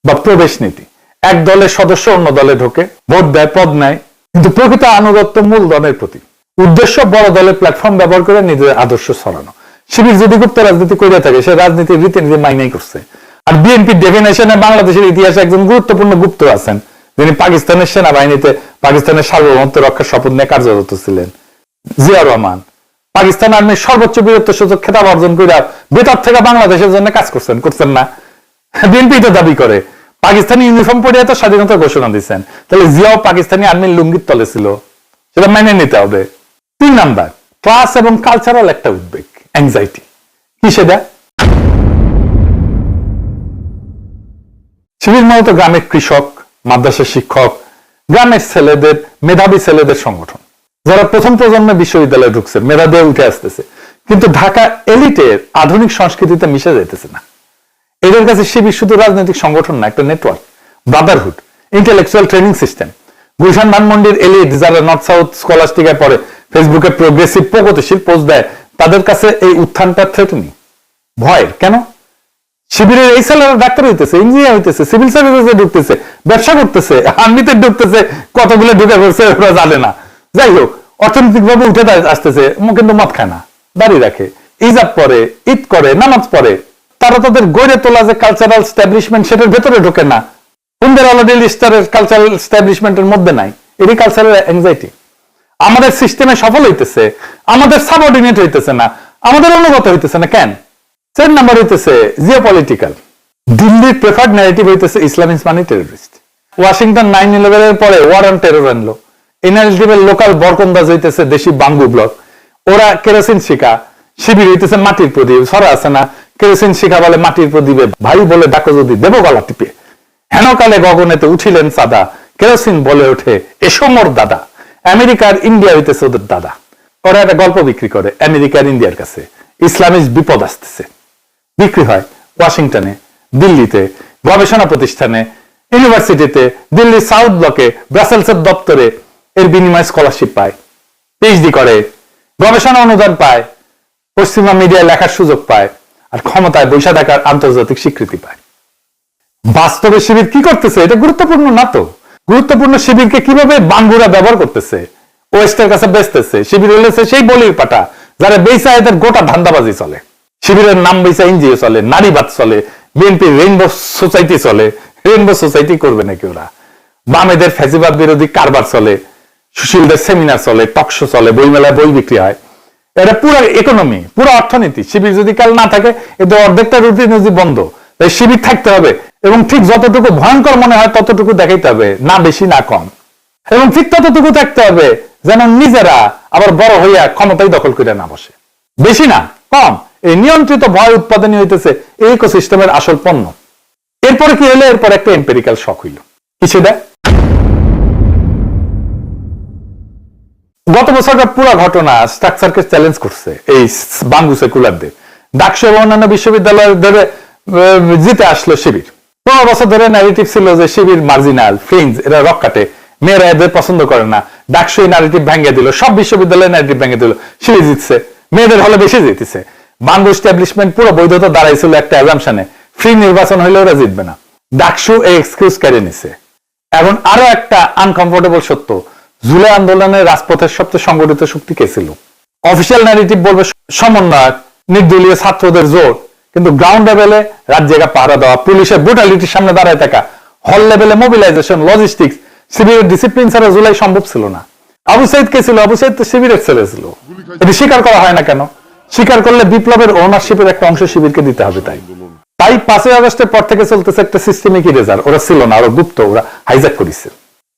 বা প্রবেশ নীতি। এক দলের সদস্য অন্য দলে ঢোকে, ভোট দেয়, পদ নেয়, কিন্তু প্রকৃত আনুগত্য মূল দলের প্রতি। উদ্দেশ্য বড় দলের প্ল্যাটফর্ম ব্যবহার করে নিজের আদর্শ ছড়ানো। শিবির যদি গুপ্ত রাজনীতি করে থাকে, সে রাজনীতির রীতিনীতি মাইনেই করছে। আর বিএনপি ডেফিনেশনে বাংলাদেশের ইতিহাসে একজন গুরুত্বপূর্ণ গুপ্ত আছেন, যিনি পাকিস্তানের সেনাবাহিনীতে পাকিস্তানের সার্বভৌমত্ব রক্ষার শপথ নিয়ে কার্যরত ছিলেন, জিয়া রহমান। পাকিস্তান আর্মির সর্বোচ্চ বীরত্ব সূচক খেতাব অর্জন করে ভেতর থেকে বাংলাদেশের জন্য কাজ করছেন না? বিএনপি তো দাবি করে পাকিস্তানি ইউনিফর্ম পরে তো স্বাধীনতা ঘোষণা দিচ্ছেন, তাহলে জিয়াও পাকিস্তানি আর্মির লুঙ্গির তলে ছিল, সেটা মেনে নিতে হবে। 3 নাম্বার, ক্লাস এবং কালচারাল একটা উদ্বেগ, অ্যাংজাইটি। কি সেটা? শিবির মূলত গ্রামের কৃষক, মাদ্রাসা শিক্ষক, গ্রামের ছেলেদের, মেধাবী ছেলেদের সংগঠন, যারা প্রথম প্রজন্মে বিশ্ববিদ্যালয়ে ঢুকছে, মেধা দিয়ে উঠে আসতেছে, কিন্তু ঢাকা এলিটের আধুনিক সংস্কৃতিতে মিশে যেতেছে না। এদের কাছে শিবির শুধু রাজনৈতিক সংগঠন না, একটা network, Brotherhood, intellectual training system. Gulshan ধানমন্ডির এলিট যারা নর্থ সাউথ স্কলাস্টিকায় পড়ে, ফেসবুকে প্রোগ্রেসিভ প্রগতিশীল পোস্ট দেয়, তাদের কাছে এই উত্থানটা থ্রেটনি, ভয়ের। কেন? শিবিরের এই ছেলেরা ডাক্তার হইতেছে, ইঞ্জিনিয়ার হইতেছে, সিভিল সার্ভিসে ঢুকতেছে, ব্যবসা করতেছে, আর্মিতে ঢুকতেছে, কতগুলো ঢুকে পড়ছে ওরা জানে না। যাই হোক, অর্থনৈতিক ভাবে উঠে আসতেছে, কিন্তু মদ খায় না, দাড়ি রাখে, ইজাব পরে, ঈদ করে, নামাজ পড়ে। তারা তাদের গড়ে তোলা যে কালচারাল স্ট্যাবলিশমেন্ট, সেটার ভেতরে ঢোকে না। কুন্দের অলরেডি লিস্টারের কালচারাল স্ট্যাবলিশমেন্টের মধ্যে নাই। এটি কালচারাল অ্যাংজাইটি। আমাদের সিস্টেমে সফল হইতেছে, আমাদের সাবঅর্ডিনেট হইতেছে না, আমাদের অনুগত হইতেছে না। কেন? 4 নাম্বার হইতেছে জিওপলিটিক্যাল। দিল্লির প্রেফার্ড ন্যারেটিভ হইতেছে ইসলামিস্ট মানে টেররিস্ট। ওয়াশিংটন 9/11 এর পরে ওয়ার অন টেরর আনলো। এই ন্যারেটিভের লোকাল বরকন্দাজ হইতেছে দেশি বাঙ্গু ব্লক। ওরা কেরোসিন শিখা, শিবির হইতেছে মাটির প্রদীপ। ছড়া আছে না, কেরোসিন শিখা বলে মাটির প্রদীপে ভাই বলে ডাকো যদি দেব গলা টিপে। হেনকালে গগনেতে উঠিলেন সাদা, কেরোসিন বলে ওঠে এসো মোর দাদা। আমেরিকার ইন্ডিয়া হইতেছে ওদের দাদা। ওরা একটা গল্প বিক্রি করে আমেরিকার ইন্ডিয়ার কাছে, ইসলামিক বিপদ আসতেছে। বিক্রি হয় ওয়াশিংটনে, দিল্লিতে, গবেষণা প্রতিষ্ঠানে, ইউনিভার্সিটিতে, দিল্লির সাউথ ব্লকে, ব্রাসেলসের দপ্তরে। এর বিনিময়ে স্কলারশিপ পায়, পিএইচডি করে, গবেষণা অনুদান পায়, পশ্চিমা মিডিয়ায় লেখার সুযোগ পায়, আর ক্ষমতায় বৈশা থাকার আন্তর্জাতিক স্বীকৃতি পায়। বাস্তবে শিবির কি করতেছে এটা গুরুত্বপূর্ণ না তো। গুরুত্বপূর্ণ শিবিরকে কিভাবে বাঙ্গুরা ব্যবহার করতেছে, ওয়েস্টের কাছে বেচতেছে। শিবির হলেছে সেই বলির পাটা যারা বেচা এদের গোটা ধান্দাবাজি চলে। শিবিরের নাম বেচা এনজিও চলে, নারীবাদ চলে, বিএনপি রেইনবো সোসাইটি চলে। রেইনবো সোসাইটি করবে নাকি ওরা? বামেদের ফ্যাসিবাদ বিরোধী কারবার চলে, সুশীলদের সেমিনার চলে, টকশো চলে, বইমেলায় বই বিক্রি হয়। এটা পুরো ইকোনমি, পুরো অর্থনীতি। শিবির যদি কাল না থাকে, এদের অর্ধেকটা রুটিন বন্ধ। তাই শিবির থাকতে হবে এবং ঠিক যতটুকু ভয়ঙ্কর মনে হয় ততটুকু দেখাইতে হবে, না বেশি না কম। এবং ঠিক ততটুকু থাকতে হবে যেন নিজেরা আবার বড় হইয়া ক্ষমতাই দখল করে না বসে। বেশি না কম এই নিয়ন্ত্রিত ভয় উৎপাদনই হইতেছে এই ইকোসিস্টেমের আসল পণ্য। এরপরে কি হলো? এরপর একটা এম্পিরিক্যাল শক হইল। কিছু দেয় গত বছরটা পুরো ঘটনা স্ট্রাকচারকে চ্যালেঞ্জ করছে এই বাঙ্গু সেকুলারদের। ডাকসু এবং অন্যান্য বিশ্ববিদ্যালয়ের ধরে জিতে আসলো শিবির। 15 বছর ধরে ন্যারেটিভ ছিল যে শিবির মার্জিনাল ফ্রিঞ্জ, এরা রক কাটে, মেয়েরা এদের পছন্দ করে না। ডাকসু এই ন্যারেটিভ ভেঙে দিল, সব বিশ্ববিদ্যালয়ের ন্যারেটিভ ভেঙে দিল, শিবির জিতছে, মেয়েদের হলে বেশি জিতেছে। বাঙ্গু এস্টাবলিশমেন্ট পুরো বৈধতা দাঁড়াইছিল একটা অ্যাজাম্পশনে, ফ্রি নির্বাচন হইলে ওরা জিতবে না। ডাকসু এই এক্সকিউজ কেড়ে নিছে। এখন আরো একটা আনকমফোর্টেবল সত্য, জুলাই আন্দোলনের রাজপথের সবচেয়ে সংগঠিত শক্তি কে ছিল? অফিসিয়াল ন্যারেটিভ বলবে সমন্বয়, নির্দলীয় ছাত্রদের জোর, কিন্তু গ্রাউন্ড লেভেলে রাত জায়গা পাহারা দেওয়া, পুলিশের ব্রুটালিটির সামনে দাঁড়ায় থাকা, হল লেভেলে মোবিলাইজেশন, লজিস্টিক্স, শিবিরের ডিসিপ্লিন ছাড়া জুলাই সম্ভব ছিল না। আবু সাইদ কে ছিল? আবু সাইদ তো শিবিরের ছেলে ছিল। এটি স্বীকার করা হয় না কেন? স্বীকার করলে বিপ্লবের ওনারশিপের একটা অংশ শিবিরকে দিতে হবে। তাই 5ই আগস্টের পর থেকে চলতেছে একটা সিস্টেমিক ইরেজার। ওরা ছিল না, ওরা গুপ্ত, ওরা হাইজ্যাক করেছে।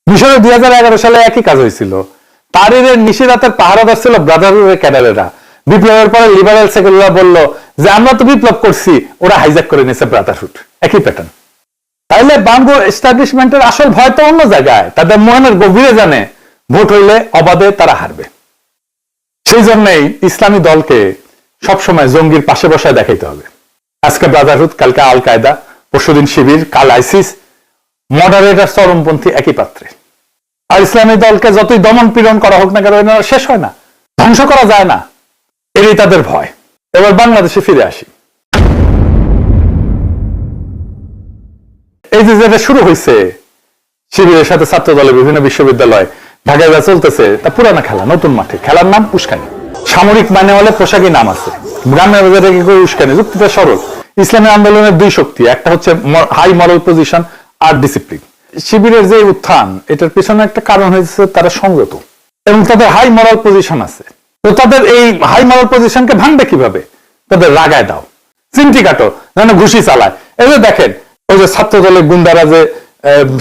মিশরে 2011 সালে একই কাজ হয়েছিল। তারিরের নিশিরাতের পাহারাদার ছিল ব্রাদারহুডের ক্যাডারেরা। বিপ্লবের পরে লিবারেল সেকুলাররা বলল যে আমরা তো বিপ্লব করছি, ওরা হাইজ্যাক করে নিয়েছে ব্রাদারহুড। একই প্যাটার্ন। তাইলে বাঙ্গু এস্টাবলিশমেন্টের আসল ভয় তো অন্য জায়গায়। তাদের মনের গভীরে জানে ভোট হইলে অবাধে তারা হারবে। সেই জন্যই ইসলামী দলকে সবসময় জঙ্গির পাশে বসায় দেখাইতে হবে। আজকে ব্রাদারহুড, কালকে আল কায়দা, পরশুদিন শিবির, কাল আইসিস, মডারেটার চরমপন্থী একই পাত্রে। আর ইসলামী দলকে যতই দমন পীড়ন করা হোক না কেন শেষ হয় না, ধ্বংস করা যায় না, এরই তাদের ভয়। এবার বাংলাদেশে ফিরে আসি। এই যে যেটা শুরু হয়েছে শিবিরের সাথে ছাত্র দলের বিভিন্ন বিশ্ববিদ্যালয়, ঢাকায় যা চলতেছে তা পুরানা খেলা নতুন মাঠে। খেলার নাম উস্কানি। সামরিক মানে হলে পোশাকি নাম আছে, গ্রামের বাজারে কি করে উস্কানি? যুক্তিটা সরল। ইসলামী আন্দোলনের দুই শক্তি, একটা হচ্ছে হাই মরাল পজিশন আর ডিসিপ্লিন। শিবিরের যে উত্থান, এটার পিছনে একটা কারণ হয়েছে তারা সংযত এবং তাদের হাই মরাল পজিশন আছে। তো তাদের এই হাই মরাল পজিশনকে ভাঙবে কিভাবে? তাদের রাগায় দাও, চিমটি কাটো, যেন ঘুষি চালায়। এই যে দেখেন ওই যে ছাত্র দলের গুন্ডারা যে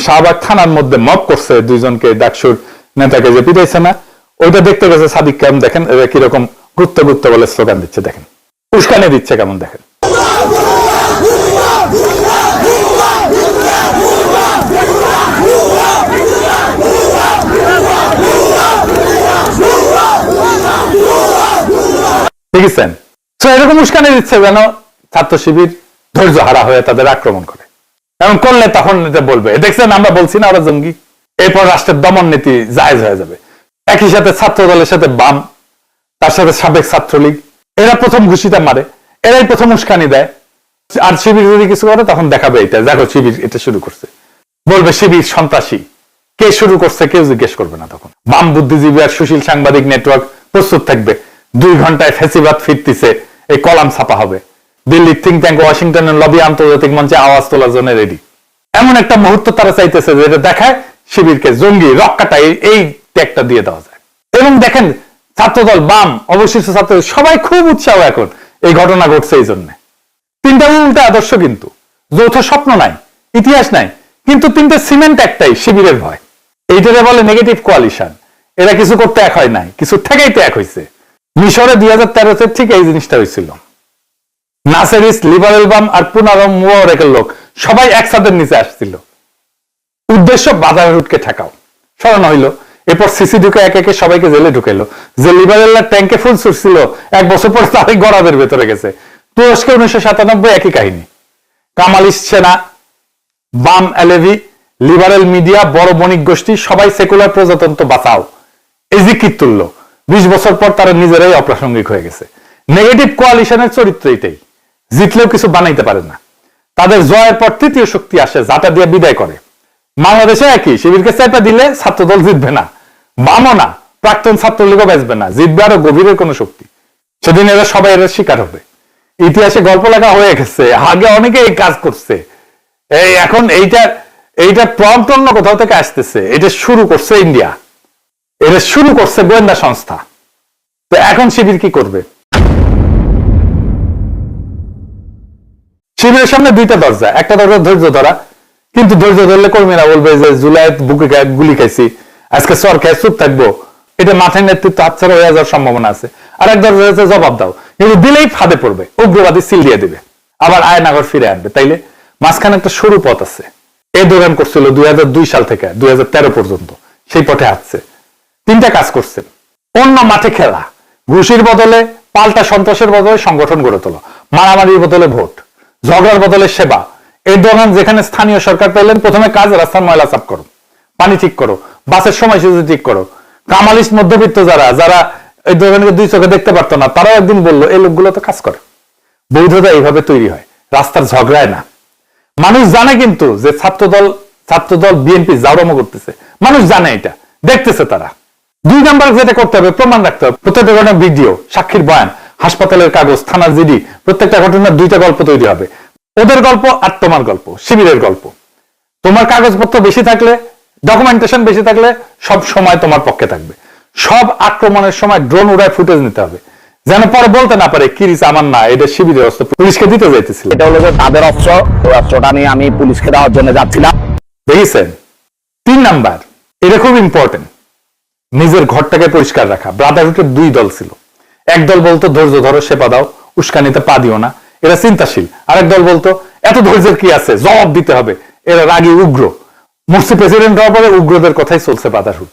শাহবাগ থানার মধ্যে মব করছে, দুইজনকে ডাকসুর নেতাকে যে পিটাইছে না, ওইটা দেখতে গেছে সাদিক কেমন, দেখেন কিরকম গুত্ত গুত্ত বলে স্লোগান দিচ্ছে, দেখেন উস্কানি দিচ্ছে কেমন, দেখেন। দেখেছেন? এরকম উস্কানি দিচ্ছে যেন ছাত্র শিবির ধৈর্য হারা হয়ে তাদের আক্রমণ করে। এমন করলে তখন বলবে দেখছেন আমরা বলছি না ওরা জঙ্গি। এরপর রাষ্ট্রের দমন নীতি জায়েজ হয়ে যাবে। একই সাথে ছাত্র দলের সাথে বাম, তার সাথে সাবেক ছাত্রলীগ, এরা প্রথম ঘুষিটা মারে, এরাই প্রথম উস্কানি দেয়। আর শিবির যদি কিছু করে তখন দেখাবে এটা, দেখো শিবির এটা শুরু করছে, বলবে শিবির সন্ত্রাসী। কে শুরু করছে কেউ জিজ্ঞেস করবে না। তখন বাম বুদ্ধিজীবী আর সুশীল সাংবাদিক নেটওয়ার্ক প্রস্তুত থাকবে। 2 ঘন্টায় ফ্যাসিবাদ ফিরতেছে এই কলাম ছাপা হবে। দিল্লির থিঙ্ক ট্যাঙ্ক, ওয়াশিংটনের লবি আন্তর্জাতিক মঞ্চে আওয়াজ তোলার জন্য রেডি। এমন একটা মুহূর্ত তারা চাইতেছে যেটা দেখায় শিবিরকে জঙ্গি, রক কাটা, এই ট্যাগটা দিয়ে দেওয়া যায়। এবং দেখেন ছাত্রদল, বাম, অবশিষ্ট ছাত্র সবাই খুব উৎসাহ এখন এই ঘটনা ঘটছে। এই জন্য 3টা উল্টা আদর্শ, কিন্তু যৌথ স্বপ্ন নাই, ইতিহাস নাই, কিন্তু 3টে সিমেন্ট একটাই, শিবিরের ভয়। এইটারে বলে নেগেটিভ কোয়ালিশন। এরা কিছু করতে এক হয় নাই, কিছু থেকেই তো এক হয়েছে। মিশরে 2013 ঠিক এই জিনিসটা হয়েছিল। নাসেরিস, লিবারেল বাম আর পুনারম মুবারকের লোক সবাই একসাথে নিচে আসছিল। উদ্দেশ্য ব্রাদারহুডকে ঠেকাও। সরানো হইলো। এরপর সিসি ঢুকে এক একে সবাইকে জেলে ঢুকাইলো। যে লিবারেলরা ট্যাঙ্কে ফুল ছুটছিল 1 বছর পর তারাই গড়াদের ভেতরে গেছে। তুরস্কে 1997 একই কাহিনী। কামালিস সেনা, বাম এলেভি, লিবারেল মিডিয়া, বড় বণিক গোষ্ঠী সবাই সেকুলার প্রজাতন্ত্র বাঁচাও এজিকির তুলল। 20 বছর পর তারা নিজেরাই অপ্রাসঙ্গিক হয়ে গেছে। নেগেটিভ কোয়ালিশনের চরিত্র এটাই, জিতলেও কিছু বানাইতে পারে না। তাদের জয়ের পর তৃতীয় শক্তি আসে, যাটা দিয়ে বিদায় করে। বাংলাদেশে একই, শিবিরকে চাপা দিলে ছাত্রদল জিতবে না, বামও না, প্রাক্তন ছাত্রলীগও বাঁচবে না, জিতবে আরো গভীরের কোন শক্তি। সেদিন এরা সবাই এর শিকার হবে। ইতিহাসে গল্প লেখা হয়ে গেছে, আগে অনেকে এই কাজ করছে। এখন এইটা প্রম্পট অন্য কোথাও থেকে আসতেছে। এটা শুরু করছে ইন্ডিয়া, এটা শুরু করছে গোয়েন্দা সংস্থা। তো এখন শিবির কি করবে? শিবিরের সামনে 2টা দরজা। একটা দরজা ধৈর্য ধরা, কিন্তু ধৈর্য ধরলে কর্মীরা বলবে যে জুলাইত বুকে গুলি খাইছি, আজকে সরকার চুপ থাকবো, এটা মাঠের নেতৃত্ব হাতছাড়া হয়ে যাওয়ার সম্ভাবনা আছে। আর এক দল রয়েছে জবাব দাও, কিন্তু দিলেই ফাঁদে পড়বে, উগ্রবাদী সিল দিয়ে দিবে, আবার আয়নাগর ফিরে আনবে। তাইলে মাঝখানে একটা সরু পথ আছে। এই দোকান করছিল 2002 সাল থেকে 2013 পর্যন্ত, সেই পথে আসছে। তিনটা কাজ করছে: অন্য মাঠে খেলা, ঘুষির বদলে পাল্টা সন্ত্রাসের বদলে সংগঠন গড়ে তোলা, মারামারির বদলে ভোট, ঝগড়ার বদলে সেবা। এই দোকান যেখানে স্থানীয় সরকার পেলেন, প্রথমে কাজ রাস্তার ময়লা সাফ করো, পানি ঠিক করো, বাসের সময়সূচি ঠিক করো। কামালিস্ট মধ্যবিত্ত যারা এই দোকানকে দুই চোখে দেখতে পারতো না, তারাও একদিন বললো এই লোকগুলো তো কাজ করে। বৈধতা এইভাবে তৈরি হয়, রাস্তার ঝগড়ায় না। মানুষ জানে কিন্তু যে ছাত্রদল বিএনপি জাউরামো করতেছে, মানুষ জানে, এটা দেখতেছে তারা। 2 নাম্বার যেটা করতে হবে, প্রমাণ রাখতে হবে। প্রত্যেকটা ঘটনার ভিডিও, সাক্ষীর বয়ান, হাসপাতালের কাগজ, থানার জিডি, প্রত্যেকটা ঘটনার 2টা গল্প তৈরি হবে। ওদের গল্প আর তোমার গল্প, শিবিরের গল্প। তোমার কাগজপত্র বেশি থাকলে, ডকুমেন্টেশন বেশি থাকলে সব সময় তোমার পক্ষে থাকবে। সব আক্রমণের সময় ড্রোন উড়ায় ফুটেজ নিতে হবে, যেন পরে বলতে না পারে কিরিস আমার না, এটা শিবিরের অস্ত্র, পুলিশকে দিতে যাইতেছিল। এটা হলো তাদের অস্ত্র, ওই অস্ত্রটা নিয়ে আমি পুলিশকে দেওয়ার জন্য যাচ্ছিলাম। দেখেছেন? 3 নাম্বার, এটা খুব ইম্পর্টেন্ট, নিজের ঘরটাকে পরিষ্কার রাখা। ব্রাদারহুডের 2 দল ছিল। এক দল বলতো ধৈর্য ধরো, সেবা দাও, উস্কানিতে পা দিও না, এরা চিন্তাশীল। আরেক দল বলতো এত ধৈর্যের কি আছে, জবাব দিতে হবে, এরা রাগী উগ্র। মুর্সি প্রেসিডেন্ট হওয়ার পরে উগ্রদের কথাই চলছে ব্রাদারহুড।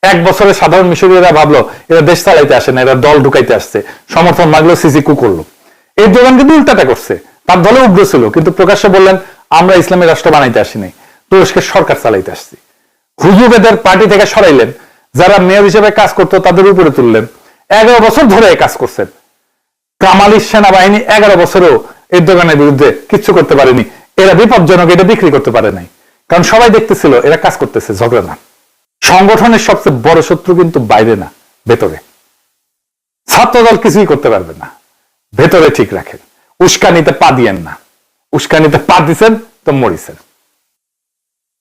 1 বছরে সাধারণ মিশরীয়রা ভাবলো এরা দেশ চালাইতে আসে না, এরা দল ঢুকাইতে আসছে, সমর্থন মাগলো, সিসি কু করলো। এই দোকান কিন্তু উল্টাটা করছে, তার দলে উগ্র ছিল, কিন্তু প্রকাশ্যে বললেন আমরা ইসলামী রাষ্ট্র বানাইতে আসি নাই, তুরস্কের সরকার চালাইতে আসছি। হুজুবেদের পার্টি থেকে সরাইলেন, যারা মেয়র হিসেবে কাজ করতো তাদের উপরে তুললেন। 11 বছর ধরে কাজ করছেন। কামালিস্ট সেনাবাহিনী 11 বছরেও এই দোকানের বিরুদ্ধে কিচ্ছু করতে পারেনি। এরা বিপজ্জনক, এটা বিক্রি করতে পারে নাই, কারণ সবাই দেখতেছিল এরা কাজ করতেছে, ঝগড়া না। সংগঠনের সবচেয়ে বড় শত্রু কিন্তু বাইরে না, ভেতরে। ছাত্রদল কিছুই করতে পারবে না, ভেতরে ঠিক রাখেন। উস্কানিতে পা দিয়েন না, উস্কানিতে পা দিছেন তো মরিছেন।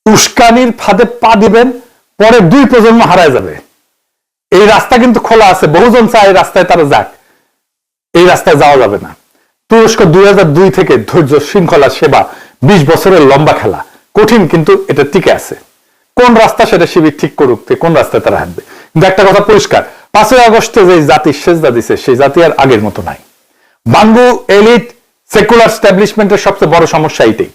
উস্কানির ফাঁদে পা দিবেন, পরে 2 প্রজন্ম হারায় যাবে। এই রাস্তা কিন্তু খোলা আছে, বহুজন চায় এই রাস্তায় তারা যাক, এই রাস্তায় যাওয়া যাবে না। তুরস্ক 2002 থেকে ধৈর্য, শৃঙ্খলা, সেবা, 20 বছরের লম্বা খেলা, কঠিন, কিন্তু এটা টিকে আছে। কোন রাস্তা সেটা শিবির ঠিক করুক, কোন রাস্তায় তারা হাঁটবে। কিন্তু একটা কথা পরিষ্কার, 5ই আগস্টে যে জাতি সেজদা দিছে, সেই জাতি আর আগের মতো নাই। বাঙ্গু এলিট সেকুলার স্ট্যাবলিশমেন্টের সবচেয়ে বড় সমস্যা এইটাই,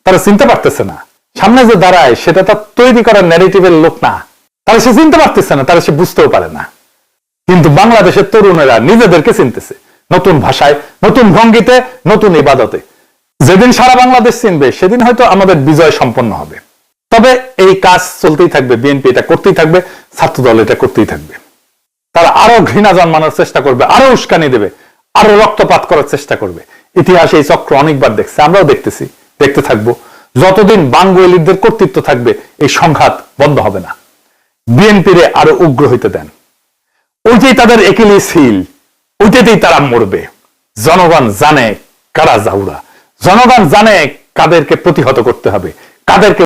তারা চিনতে পারতেছে না সামনে যে দাঁড়ায় সেটা তার তৈরি করার ন্যারেটিভের লোক না। তারা সে চিনতে পারতেছে না, তারা সে বুঝতেও পারে না। কিন্তু বাংলাদেশের তরুণেরা নিজেদেরকে চিনতেছে, নতুন ভাষায়, নতুন ভঙ্গিতে, নতুন ইবাদতে। যেদিন সারা বাংলাদেশ চিনবে, সেদিন হয়তো আমাদের বিজয় সম্পন্ন হবে। তবে এই কাজ চলতেই থাকবে, বিএনপি এটা করতেই থাকবে, ছাত্রদল এটা করতেই থাকবে। তারা আরো ঘৃণা জন্মানোর চেষ্টা করবে, আরো উস্কানি দেবে, আরো রক্তপাত করার চেষ্টা করবে। ইতিহাসে এই চক্র অনেকবার দেখছে, আমরাও দেখতেছি, দেখতে থাকবো। যতদিন বাঙ্গু এলিটদের কর্তৃত্ব থাকবে, এই সংঘাত বন্ধ হবে না। বিএনপিরে আরো উগ্র হইতে দেন, ওইটাই তাদের একিলিস হিল, ওইটাতেই তারা মরবে। জনগণ জানে কারা জাউরা, জনগণ জানে কাদেরকে প্রতিহত করতে হবে, কাদেরকে